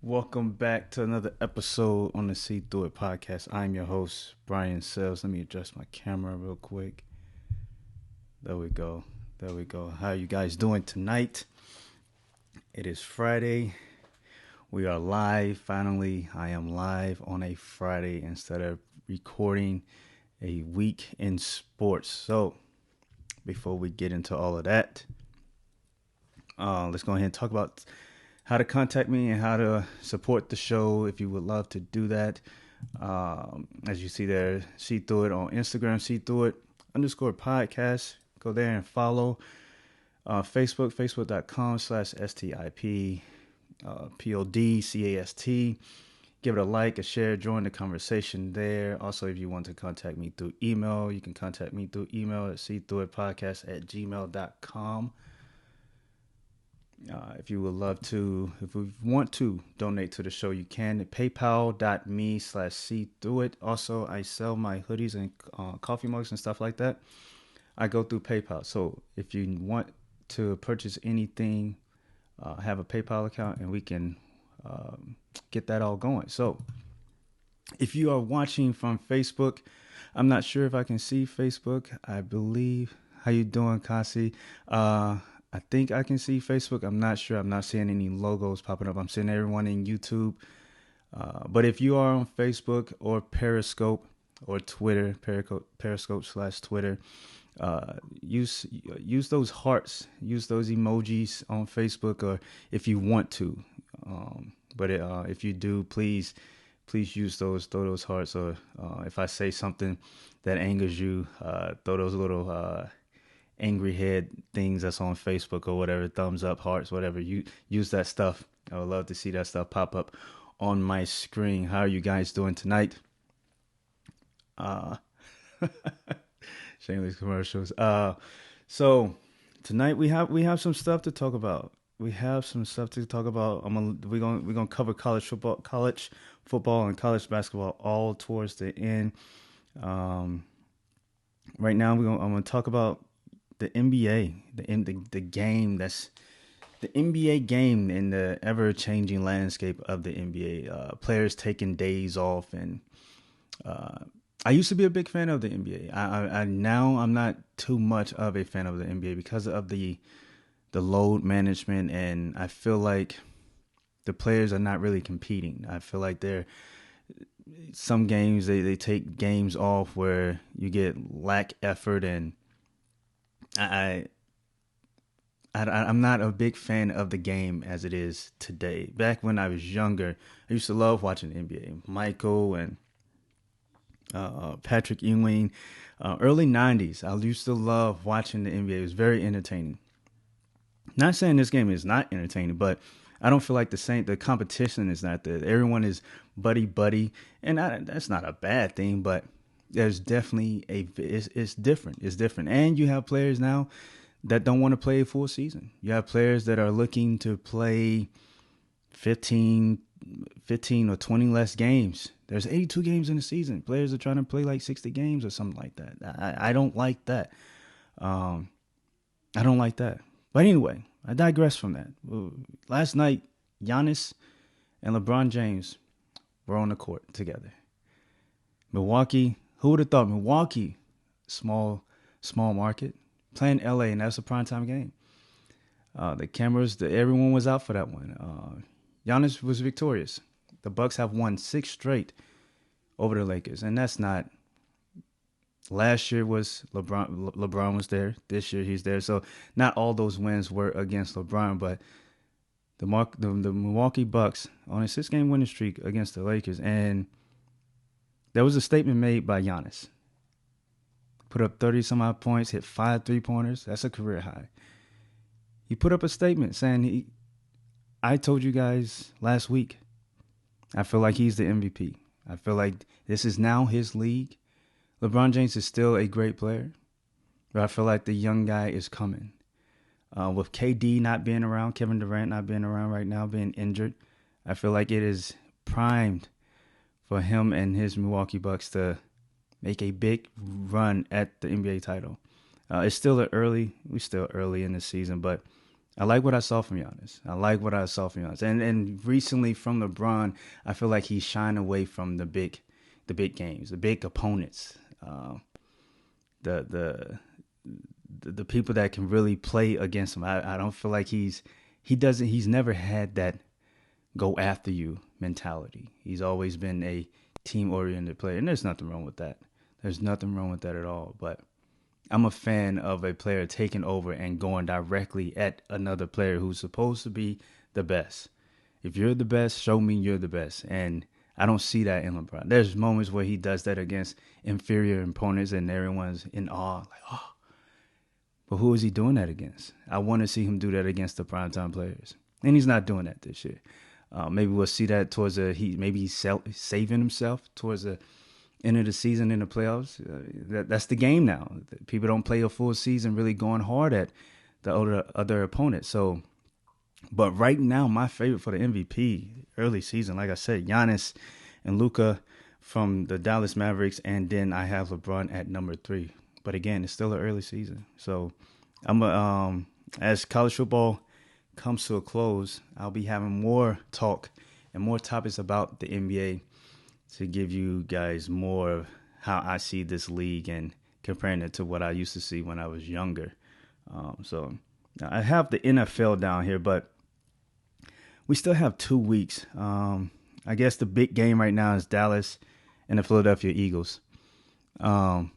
Welcome back to another episode on the See Through It podcast. I'm your host, Brian Sells. Let me adjust my camera real quick. There we go. There we go. How are you guys doing tonight? It is Friday. We are live. Finally, I am live on a Friday instead of recording a week in sports. So, before we get into all of that, let's go ahead and talk about how to contact me and how to support the show if you would love to do that. As you see there, See Through It on Instagram, See Through It _podcast. Go there and follow. Facebook, facebook.com/STIP PODCAST. Give it a like, a share, join the conversation there. Also, if you want to contact me through email, you can contact me through email at SeeThroughItPodcast@gmail.com. If you would love to, if you want to donate to the show, you can at paypal.me/SeeThroughIt. Also, I sell my hoodies and coffee mugs and stuff like that. I go through PayPal. So if you want to purchase anything, have a PayPal account and we can get that all going. So if you are watching from Facebook, I'm not sure if I can see Facebook. I believe. How you doing, Kasi? I think I can see Facebook. I'm not sure. I'm not seeing any logos popping up. I'm seeing everyone in YouTube. But if you are on Facebook or Periscope or Twitter, Periscope/Twitter, use those hearts, use those emojis on Facebook, or if you want to. But if you do, please use those, throw those hearts, or if I say something that angers you, throw those little angry head things that's on Facebook or whatever, thumbs up, hearts, whatever. You use that stuff. I would love to see that stuff pop up on my screen. How are you guys doing tonight? Shameless commercials. So tonight we have some stuff to talk about. We're gonna cover college football, and college basketball all towards the end. Right now I'm gonna talk about the NBA, the game that's the NBA game in the ever changing landscape of the NBA. Players taking days off, and I used to be a big fan of the NBA. I now I'm not too much of a fan of the NBA because of the load management, and I feel like the players are not really competing. I feel like some games they take games off where you get lack effort, and I'm not a big fan of the game as it is today. Back when I was younger, I used to love watching the NBA. Michael and Patrick Ewing, early 90s. I used to love watching the NBA. It was very entertaining. Not saying this game is not entertaining, but I don't feel like the competition is not there. Everyone is buddy, and that's not a bad thing, but there's definitely it's different. It's different. And you have players now that don't want to play a full season. You have players that are looking to play 15 or 20 less games. There's 82 games in the season. Players are trying to play like 60 games or something like that. I don't like that. I don't like that. But anyway, I digress from that. Last night, Giannis and LeBron James were on the court together. Milwaukee, who would have thought Milwaukee, small market, playing LA, and that's a primetime game. The cameras, everyone was out for that one. Giannis was victorious. The Bucks have won 6 straight over the Lakers, and that's not. Last year was LeBron. LeBron was there. This year he's there. So not all those wins were against LeBron, but the Milwaukee Bucks on a 6-game winning streak against the Lakers, and there was a statement made by Giannis. Put up 30 some odd points, hit 5 3-pointers. That's a career high. He put up a statement saying, I told you guys last week, I feel like he's the MVP. I feel like this is now his league. LeBron James is still a great player, but I feel like the young guy is coming. With KD not being around, Kevin Durant not being around right now, being injured, I feel like it is primed for him and his Milwaukee Bucks to make a big run at the NBA title. We're still early in the season, but I like what I saw from Giannis. I like what I saw from Giannis. And recently from LeBron, I feel like he's shying away from the big games, the big opponents, the the the people that can really play against him. I don't feel like he's never had that go after you mentality. He's always been a team oriented player, and there's nothing wrong with that. There's nothing wrong with that at all. But I'm a fan of a player taking over and going directly at another player who's supposed to be the best. If you're the best, show me you're the best. And I don't see that in LeBron. There's moments where he does that against inferior opponents and everyone's in awe. Like, oh, but who is he doing that against? I want to see him do that against the primetime players. And he's not doing that this year. Maybe we'll see that towards maybe he's saving himself towards the end of the season in the playoffs. That's the game now. People don't play a full season really going hard at the other opponent. So, but right now, my favorite for the MVP early season, like I said, Giannis and Luka from the Dallas Mavericks, and then I have LeBron at number 3. But again, it's still an early season, so as college football comes to a close, I'll be having more talk and more topics about the NBA to give you guys more of how I see this league and comparing it to what I used to see when I was younger. So I have the NFL down here, but we still have 2 weeks. I guess the big game right now is Dallas and the Philadelphia Eagles. Um,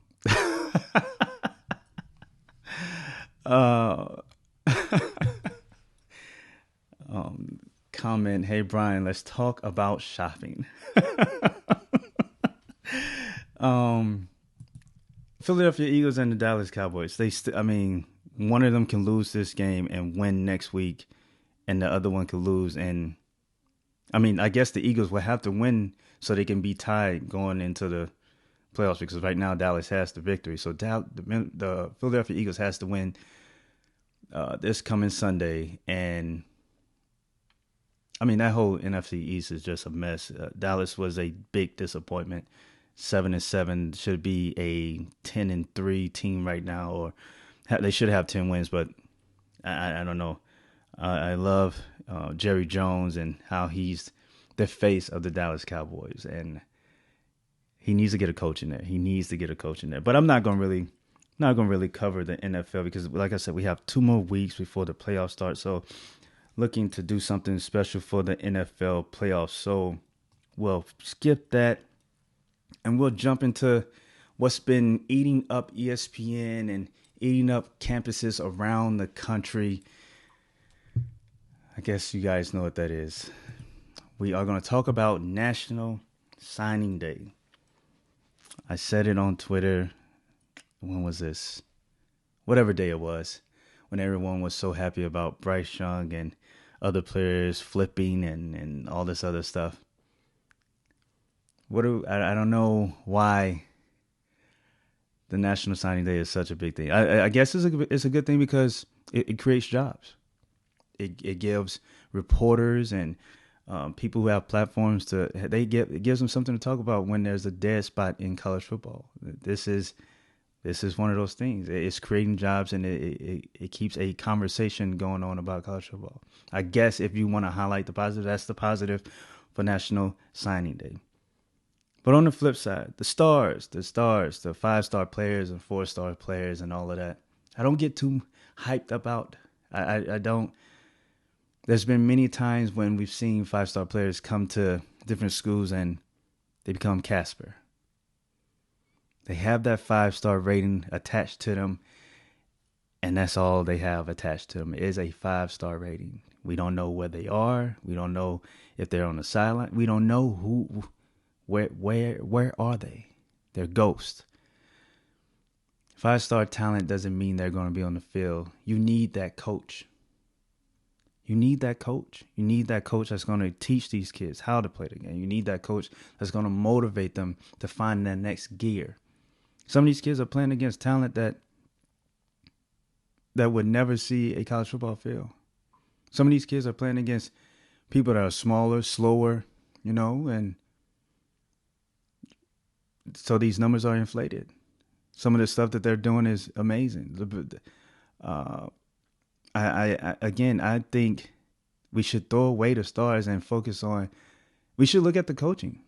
uh, Comment, hey Brian, let's talk about shopping. Philadelphia Eagles and the Dallas Cowboys. One of them can lose this game and win next week, and the other one could lose. And I guess the Eagles will have to win so they can be tied going into the playoffs, because right now Dallas has the victory. So the Philadelphia Eagles has to win this coming Sunday. And that whole NFC East is just a mess. Dallas was a big disappointment. 7-7 should be a 10-3 team right now, or they should have 10 wins. But I don't know. I love Jerry Jones and how he's the face of the Dallas Cowboys, and he needs to get a coach in there. But I'm not gonna really cover the NFL because, like I said, we have 2 more weeks before the playoffs start. So, looking to do something special for the NFL playoffs. So, we'll skip that, and we'll jump into what's been eating up ESPN and eating up campuses around the country. I guess you guys know what that is. We are going to talk about National Signing Day. I said it on Twitter. When was this? Whatever day it was, when everyone was so happy about Bryce Young and other players flipping and all this other stuff. I don't know why the National Signing Day is such a big thing. I guess it's a good thing because it creates jobs. It gives reporters and people who have platforms it gives them something to talk about when there's a dead spot in college football. This is one of those things. It's creating jobs, and it keeps a conversation going on about college football. I guess if you want to highlight the positive, that's the positive for National Signing Day. But on the flip side, the 5-star players and 4-star players and all of that, I don't get too hyped about. I don't. There's been many times when we've seen 5-star players come to different schools and they become Casper. They have that 5-star rating attached to them, and that's all they have attached to them is a 5-star rating. We don't know where they are. We don't know if they're on the sideline. We don't know where are they? They're ghosts. 5-star talent doesn't mean they're going to be on the field. You need that coach. You need that coach. You need that coach that's going to teach these kids how to play the game. You need that coach that's going to motivate them to find their next gear. Some of these kids are playing against talent that would never see a college football field. Some of these kids are playing against people that are smaller, slower, and so these numbers are inflated. Some of the stuff that they're doing is amazing. Again, I think we should throw away the stars and focus on. We should look at the coaching.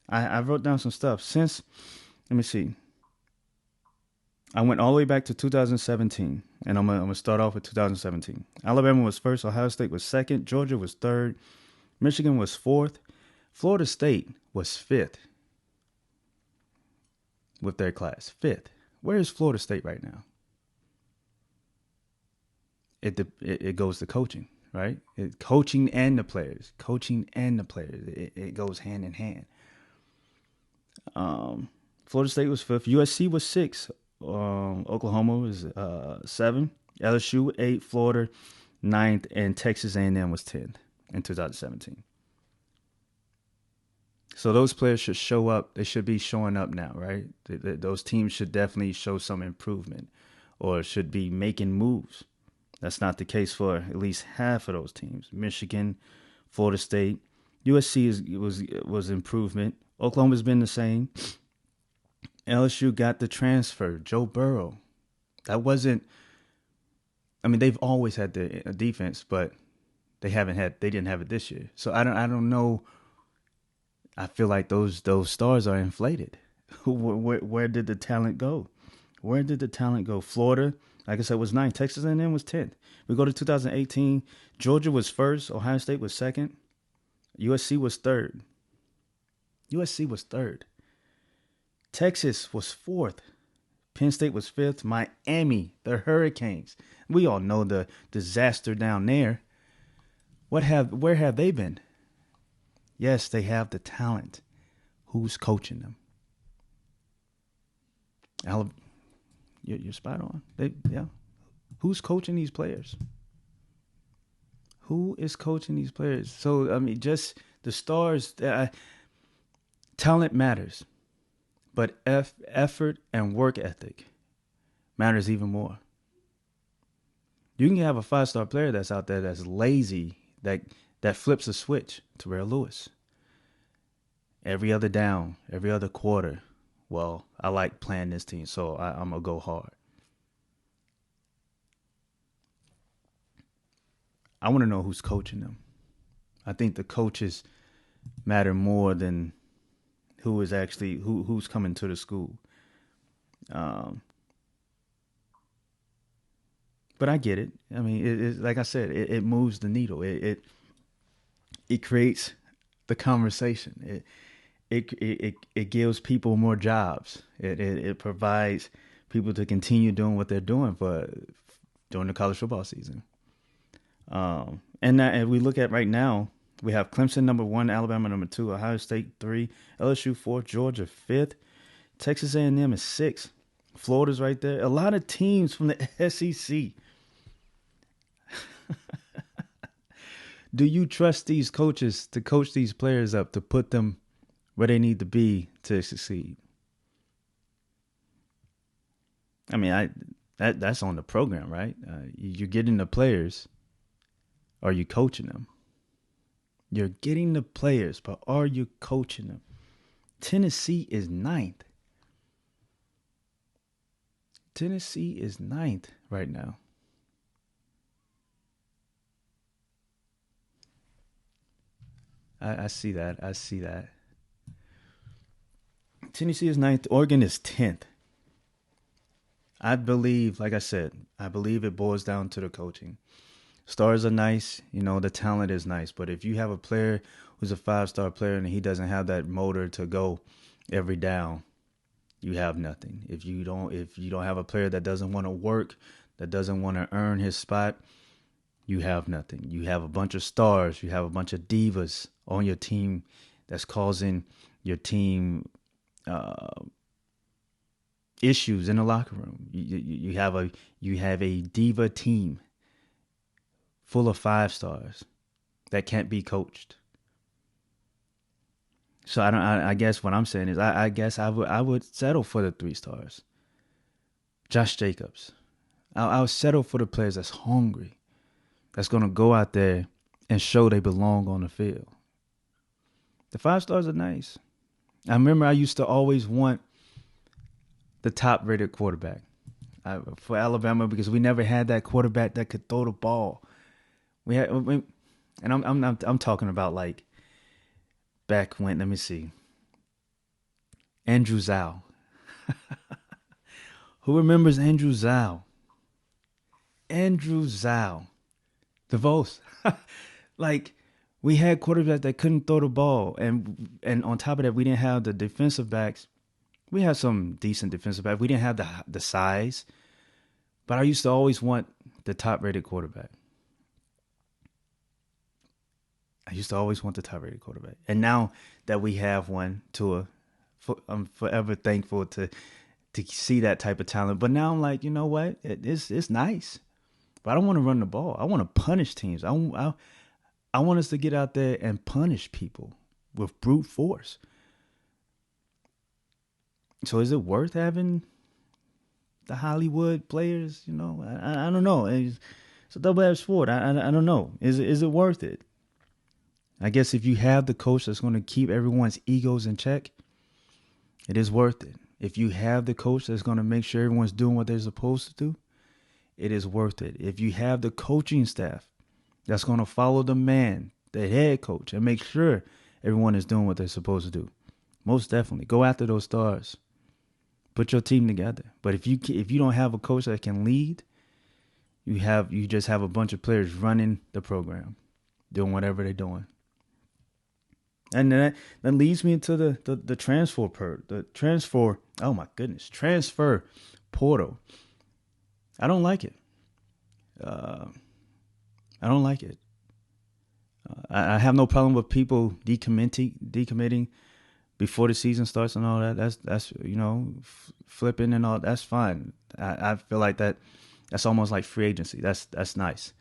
I wrote down some stuff since. Let me see. I went all the way back to 2017, and I'm gonna start off with 2017. Alabama was first, Ohio State was second, Georgia was third, Michigan was fourth, Florida State was fifth with their class. Fifth. Where is Florida State right now? It goes to coaching, right? Coaching and the players, coaching and the players. It goes hand in hand. Florida State was fifth. USC was sixth. Oklahoma was seven. LSU eight. Florida ninth, and Texas A&M was 10th in 2017. So those players should show up. They should be showing up now, right? Those teams should definitely show some improvement, or should be making moves. That's not the case for at least half of those teams. Michigan, Florida State, USC was improvement. Oklahoma's been the same. LSU got the transfer. Joe Burrow. That wasn't. I mean, they've always had the defense, but they didn't have it this year. So I don't know. I feel like those stars are inflated. Where did the talent go? Where did the talent go? Florida, like I said, was ninth. Texas A&M was 10th. We go to 2018. Georgia was first. Ohio State was second. USC was third. USC was third. Texas was fourth. Penn State was fifth. Miami, the Hurricanes. We all know the disaster down there. Where have they been? Yes, they have the talent. Who's coaching them? You're spot on. Who's coaching these players? Who is coaching these players? So I mean, just the stars. Talent matters, but effort and work ethic matters even more. You can have a 5-star player that's out there that's lazy, that flips a switch. Terrell Lewis. Every other down, every other quarter. Well, I like playing this team, so I'm going to go hard. I want to know who's coaching them. I think the coaches matter more than who's coming to the school. But I get it. I mean, like I said, it moves the needle. It creates the conversation. It gives people more jobs. It provides people to continue doing what they're doing during the college football season. And if we look at right now, we have Clemson number 1, Alabama number 2, Ohio State 3, LSU 4, Georgia 5th, Texas A&M is 6th, Florida's right there. A lot of teams from the SEC. Do you trust these coaches to coach these players up, to put them where they need to be to succeed? I mean, that's on the program, right? You're getting the players. Are you coaching them? You're getting the players, but are you coaching them? Tennessee is 9th. Tennessee is 9th right now. I see that. I see that. Tennessee is 9th. Oregon is 10th. I believe, like I said, I believe it boils down to the coaching. Stars are nice, the talent is nice, but if you have a player who's a 5-star player and he doesn't have that motor to go every down, you have nothing. If you don't have a player that doesn't want to work, that doesn't want to earn his spot, you have nothing. You have a bunch of stars, you have a bunch of divas on your team that's causing your team issues in the locker room. You have a diva team full of 5-stars that can't be coached. So I guess what I'm saying is I guess I would settle for the 3 stars. Josh Jacobs. I'll settle for the players that's hungry, that's gonna go out there and show they belong on the field. The 5 stars are nice. I remember I used to always want the top-rated quarterback. for Alabama because we never had that quarterback that could throw the ball. And I'm talking about like back when. Let me see. Andrew Zhao. Who remembers Andrew Zhao? Andrew Zhao. DeVos. Like we had quarterbacks that couldn't throw the ball, and on top of that, we didn't have the defensive backs. We had some decent defensive backs. We didn't have the size, but I used to always want the top rated quarterback. I used to always want the top rated quarterback, and now that we have one, I'm forever thankful to see that type of talent. But now I'm like, you know what? It's nice, but I don't want to run the ball. I want to punish teams. I want us to get out there and punish people with brute force. So is it worth having the Hollywood players? You know, I don't know. It's a double-edged sword. I don't know. Is it worth it? I guess if you have the coach that's going to keep everyone's egos in check, it is worth it. If you have the coach that's going to make sure everyone's doing what they're supposed to do, it is worth it. If you have the coaching staff that's going to follow the man, the head coach, and make sure everyone is doing what they're supposed to do, most definitely go after those stars. Put your team together. But if you don't have a coach that can lead, you just have a bunch of players running the program, doing whatever they're doing. And that leads me into the transfer portal. I don't like it. I don't like it. I have no problem with people decommitting before the season starts and all that. That's flipping and all. That's fine. I feel like that's almost like free agency. That's nice.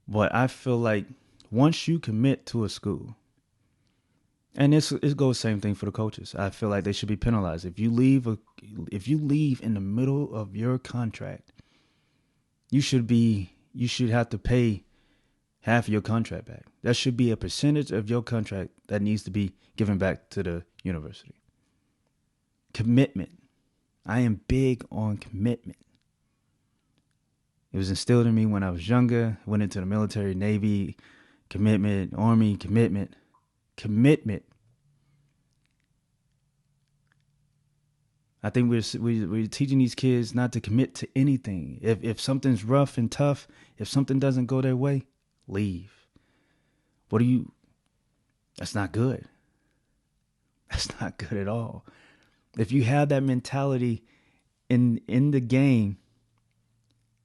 But I feel like once you commit to a school, and it goes same thing for the coaches. I feel like they should be penalized if you leave in the middle of your contract. You should have to pay half of your contract back. That should be a percentage of your contract that needs to be given back to the university. Commitment. I am big on commitment. It was instilled in me when I was younger. Went into the military, Navy, commitment, Army, commitment. I think we're teaching these kids not to commit to anything. If something's rough and tough, if something doesn't go their way, leave. That's not good. That's not good at all. If you have that mentality in the game,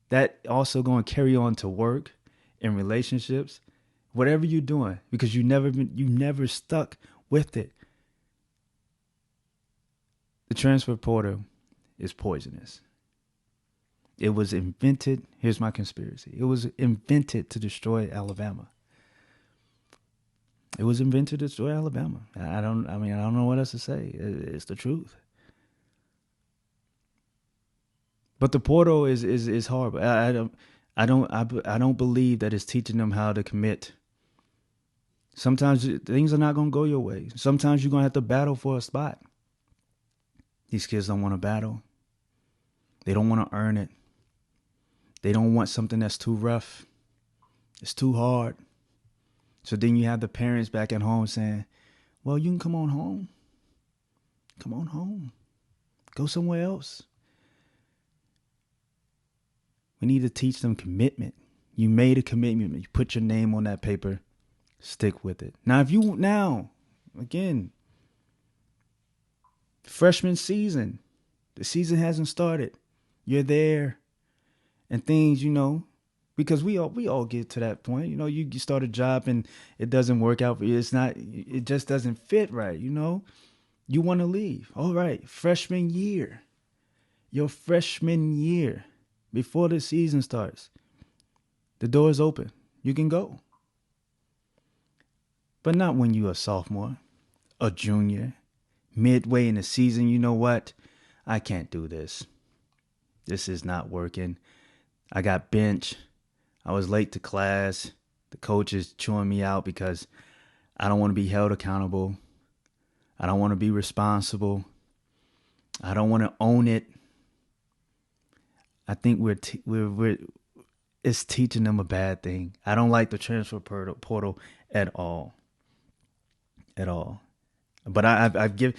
that also going to carry on to work and relationships, whatever you're doing, because you never stuck with it. The transfer portal is poisonous. It was invented. Here's my conspiracy. It was invented to destroy Alabama. It was invented to destroy Alabama. I don't know what else to say. It's the truth. But the portal is horrible. I don't believe that it's teaching them how to commit. Sometimes things are not going to go your way. Sometimes you're going to have to battle for a spot. These kids don't want to battle. They don't want to earn it. They don't want something that's too rough. It's too hard. So then you have the parents back at home saying, well, you can come on home. Come on home. Go somewhere else. We need to teach them commitment. You made a commitment. You put your name on that paper. Stick with it. Again, freshman season. The season hasn't started. You're there. And things, because we all get to that point. You start a job and it doesn't work out for you. It just doesn't fit right, You want to leave. All right, freshman year. Your freshman year, before the season starts, the door is open. You can go. But not when you're a sophomore, a junior, midway in the season. You know what? I can't do this. This is not working. I got benched. I was late to class. The coach is chewing me out because I don't want to be held accountable. I don't want to be responsible. I don't want to own it. I think we're it's teaching them a bad thing. I don't like the transfer portal at all, at all. But I've given,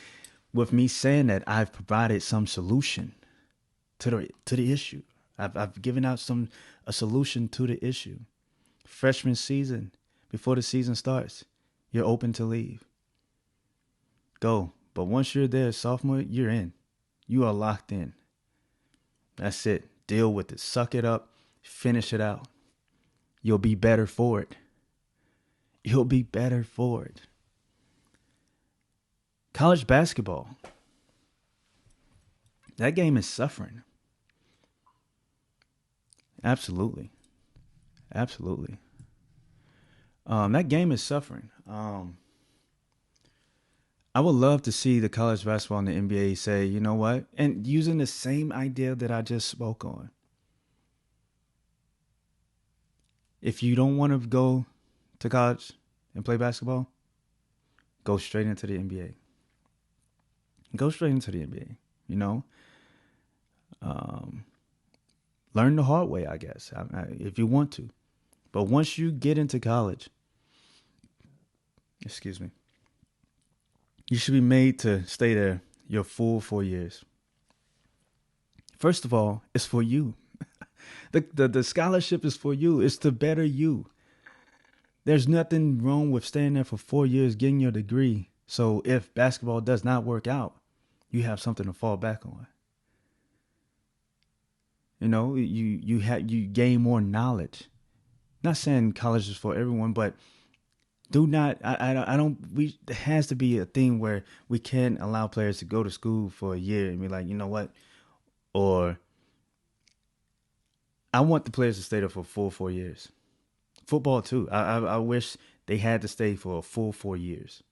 with me saying that, I've provided some solution to the issue. I've given out a solution to the issue. Freshman season, before the season starts, you're open to leave. Go. But once you're there, sophomore, you're in. You are locked in. That's it. Deal with it. Suck it up. Finish it out. You'll be better for it. You'll be better for it. College basketball. That game is suffering. Absolutely. Absolutely. That game is suffering. I would love to see the college basketball and the NBA say, you know what? And using the same idea that I just spoke on. If you don't want to go to college and play basketball, go straight into the NBA. Go straight into the NBA, you know? Learn the hard way, I guess, if you want to. But once you get into college, excuse me, you should be made to stay there your full 4 years. First of all, it's for you. The scholarship is for you. It's to better you. There's nothing wrong with staying there for 4 years, getting your degree. So if basketball does not work out, you have something to fall back on. You know, you gain more knowledge. Not saying college is for everyone, but do not. I don't. There has to be a thing where we can't allow players to go to school for a year and be like, you know what, or I want the players to stay there for a full 4 years. Football too. I wish they had to stay for a full 4 years.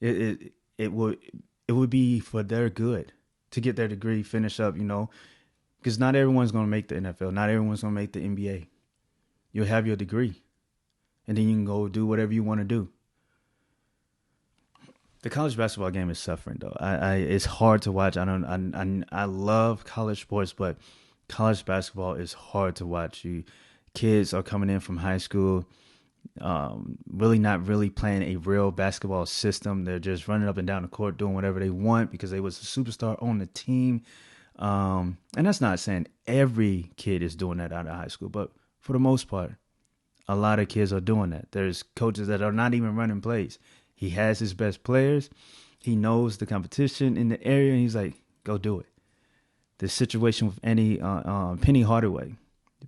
It would be for their good to get their degree, finish up. You know, because not everyone's going to make the NFL. Not everyone's going to make the NBA. You'll have your degree, and then you can go do whatever you want to do. The college basketball game is suffering though. It's hard to watch. I love college sports, but college basketball is hard to watch. Kids are coming in from high school, really not really playing a real basketball system. They're just running up and down the court doing whatever they want because they was a superstar on the team. And that's not saying every kid is doing that out of high school, but for the most part, a lot of kids are doing that. There's coaches that are not even running plays. He has his best players. He knows the competition in the area, and he's like, go do it. The situation with Penny Hardaway,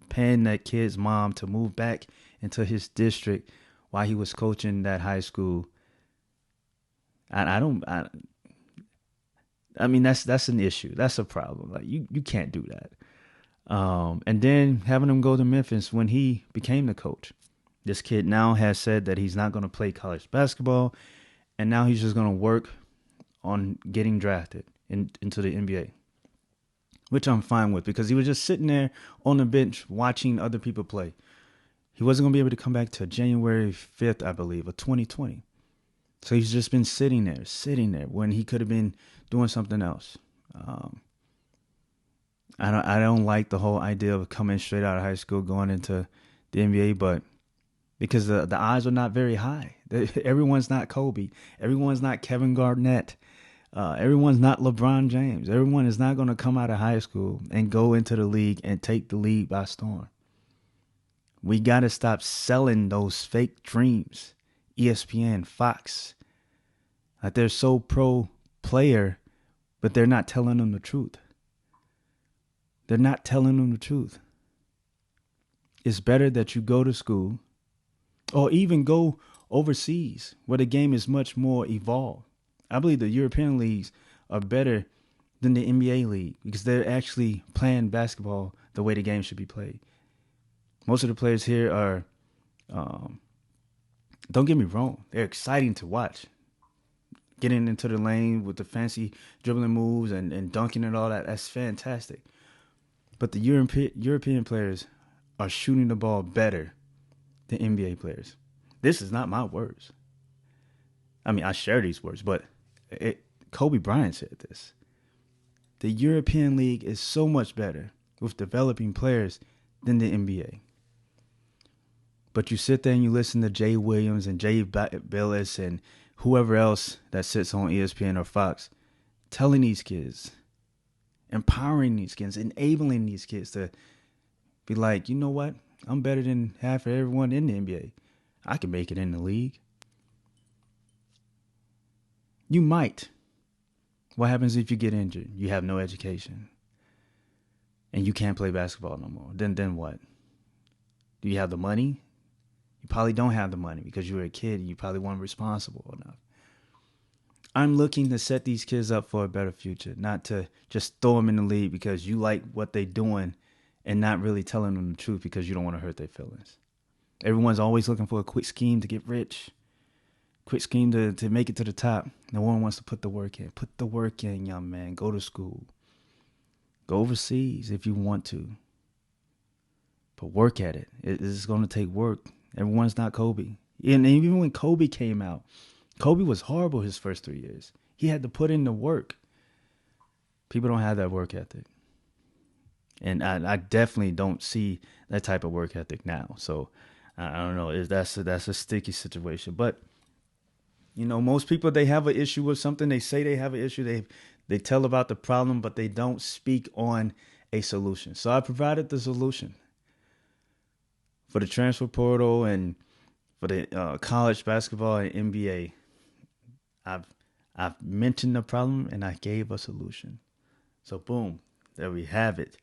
paying that kid's mom to move back into his district while he was coaching that high school. I mean, that's an issue. That's a problem. Like you can't do that. And then having him go to Memphis when he became the coach. This kid now has said that he's not going to play college basketball, and now he's just going to work on getting drafted into the NBA, which I'm fine with because he was just sitting there on the bench watching other people play. He wasn't going to be able to come back till January 5th, I believe, of 2020. So he's just been sitting there when he could have been doing something else. I don't like the whole idea of coming straight out of high school, going into the NBA, but because the odds are not very high. Everyone's not Kobe. Everyone's not Kevin Garnett. Everyone's not LeBron James. Everyone is not going to come out of high school and go into the league and take the league by storm. We got to stop selling those fake dreams. ESPN, Fox. Like they're so pro player, but they're not telling them the truth. They're not telling them the truth. It's better that you go to school or even go overseas where the game is much more evolved. I believe the European leagues are better than the NBA league because they're actually playing basketball the way the game should be played. Most of the players here are, don't get me wrong, they're exciting to watch. Getting into the lane with the fancy dribbling moves and dunking and all that, that's fantastic. But the European players are shooting the ball better than NBA players. This is not my words. I mean, I share these words, but Kobe Bryant said this. The European League is so much better with developing players than the NBA. But you sit there and you listen to Jay Williams and Jay Billis and whoever else that sits on ESPN or Fox telling these kids, empowering these kids, enabling these kids to be like, you know what? I'm better than half of everyone in the NBA. I can make it in the league. You might. What happens if you get injured? You have no education. And you can't play basketball no more. Then what? Do you have the money? You probably don't have the money because you were a kid and you probably weren't responsible enough. I'm looking to set these kids up for a better future, not to just throw them in the league because you like what they're doing and not really telling them the truth because you don't want to hurt their feelings. Everyone's always looking for a quick scheme to get rich, quick scheme to make it to the top. No one wants to put the work in. Put the work in, young man. Go to school. Go overseas if you want to. But work at it. It's going to take work. Everyone's not Kobe. And even when Kobe came out, Kobe was horrible his first 3 years. He had to put in the work. People don't have that work ethic. And I definitely don't see that type of work ethic now. So I don't know. That's a sticky situation. But, you know, most people, they have an issue with something. They say they have an issue. They tell about the problem, but they don't speak on a solution. So I provided the solution for the transfer portal and for the college basketball and NBA. I've mentioned the problem and I gave a solution. So boom, there we have it.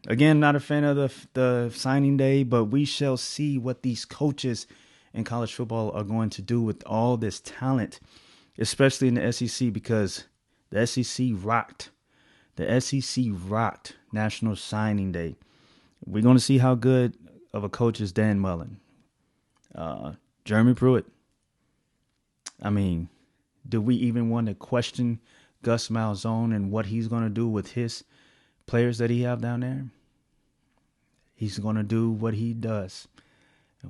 Again, not a fan of the signing day, but we shall see what these coaches in college football are going to do with all this talent, especially in the SEC, because the SEC rocked. The SEC rocked National Signing Day. We're going to see how good of a coach is Dan Mullen. Jeremy Pruitt. I mean, do we even want to question Gus Malzahn and what he's going to do with his players that he have down there? He's going to do what he does.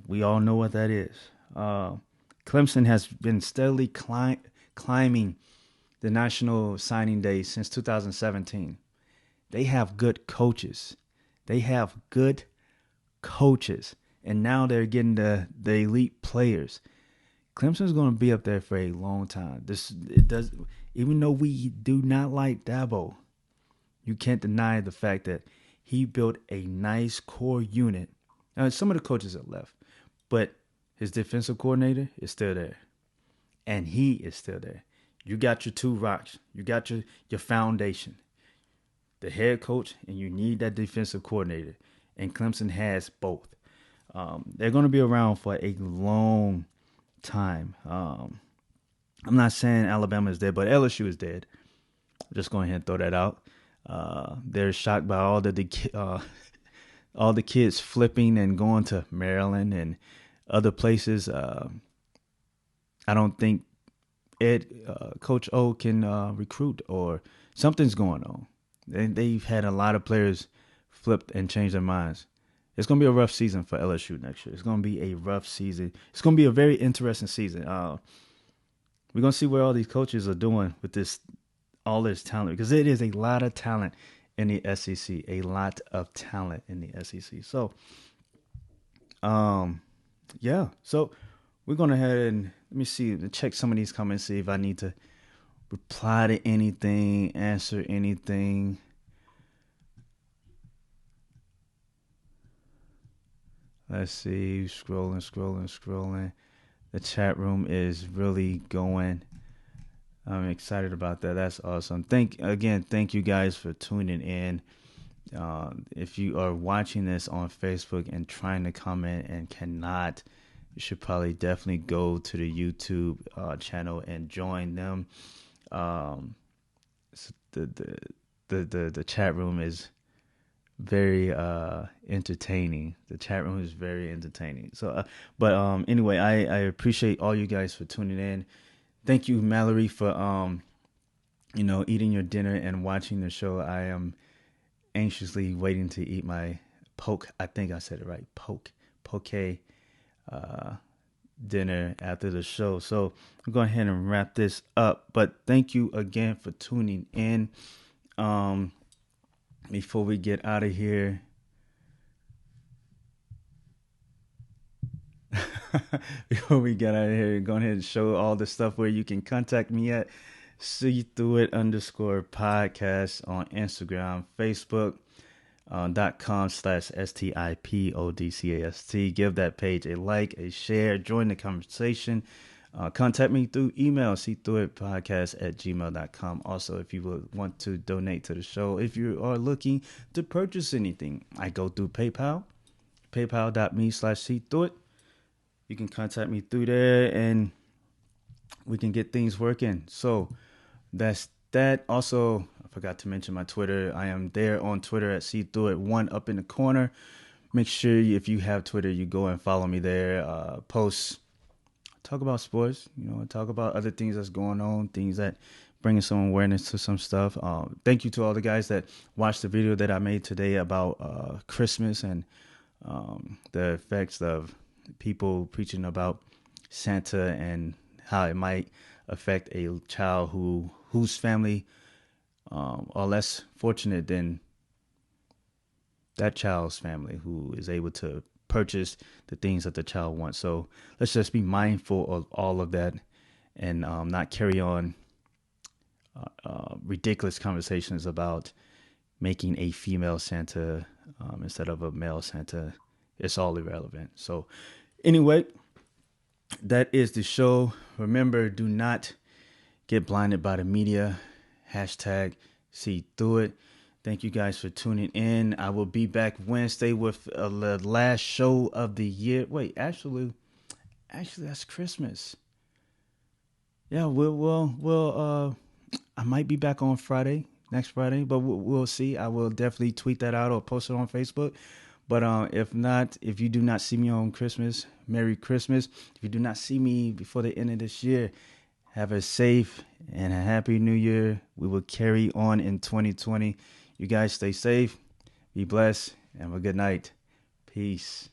We all know what that is. Clemson has been steadily climbing the National Signing Day since 2017. They have good coaches. And now they're getting the elite players. Clemson's going to be up there for a long time. Even though we do not like Dabo, you can't deny the fact that he built a nice core unit. Now, some of the coaches have left, but his defensive coordinator is still there. And he is still there. You got your two rocks. You got your foundation. The head coach, and you need that defensive coordinator. And Clemson has both. They're going to be around for a long time. I'm not saying Alabama is dead, but LSU is dead. I'm just going ahead and throw that out. They're shocked by all the kids flipping and going to Maryland and other places. I don't think Coach O can recruit, or something's going on. They've had a lot of players flip and change their minds. It's going to be a rough season for LSU next year. It's going to be a rough season. It's going to be a very interesting season. We're going to see what all these coaches are doing with all this talent, because it is a lot of talent in the SEC. A lot of talent in the SEC. So, yeah. So we're going to head and let me see, check some of these comments, see if I need to reply to anything, answer anything. Let's see, scrolling. The chat room is really going. I'm excited about that. That's awesome. Thank you guys for tuning in. If you are watching this on Facebook and trying to comment and cannot, you should probably definitely go to the YouTube channel and join them. The chat room is very entertaining. The chat room is very entertaining. So, anyway, I appreciate all you guys for tuning in. Thank you, Mallory, for eating your dinner and watching the show. I am anxiously waiting to eat my poke. I think I said it right. Poke dinner after the show. So I'm going ahead and wrap this up. But thank you again for tuning in. before we get out of here, before we get out of here, go ahead and show all the stuff where you can contact me at SeeThroughIt_podcast on Instagram, Facebook, .com/STIPODCAST. Give that page a like, a share, join the conversation. Contact me through email, SeeThroughItPodcast@gmail.com. Also, if you would want to donate to the show, if you are looking to purchase anything, I go through PayPal, paypal.me/SeeThroughIt. You can contact me through there and we can get things working. So that's that. Also, I forgot to mention my Twitter. I am there on Twitter at SeeThroughIt1 up in the corner. Make sure if you have Twitter, you go and follow me there. Post, talk about sports, talk about other things that's going on, things that bringing some awareness to some stuff. Thank you to all the guys that watched the video that I made today about Christmas and the effects of people preaching about Santa and how it might affect a child whose family are less fortunate than that child's family, who is able to purchase the things that the child wants. So let's just be mindful of all of that and not carry on ridiculous conversations about making a female Santa instead of a male Santa. It's all irrelevant. So anyway, that is the show. Remember, do not get blinded by the media. Hashtag see through it. Thank you guys for tuning in. I will be back Wednesday with the last show of the year. Wait, actually, that's Christmas. Yeah, I might be back on Friday, next Friday, but we'll see. I will definitely tweet that out or post it on Facebook. But if not, if you do not see me on Christmas, Merry Christmas. If you do not see me before the end of this year, have a safe and a happy new year. We will carry on in 2020. You guys stay safe, be blessed, and have a good night. Peace.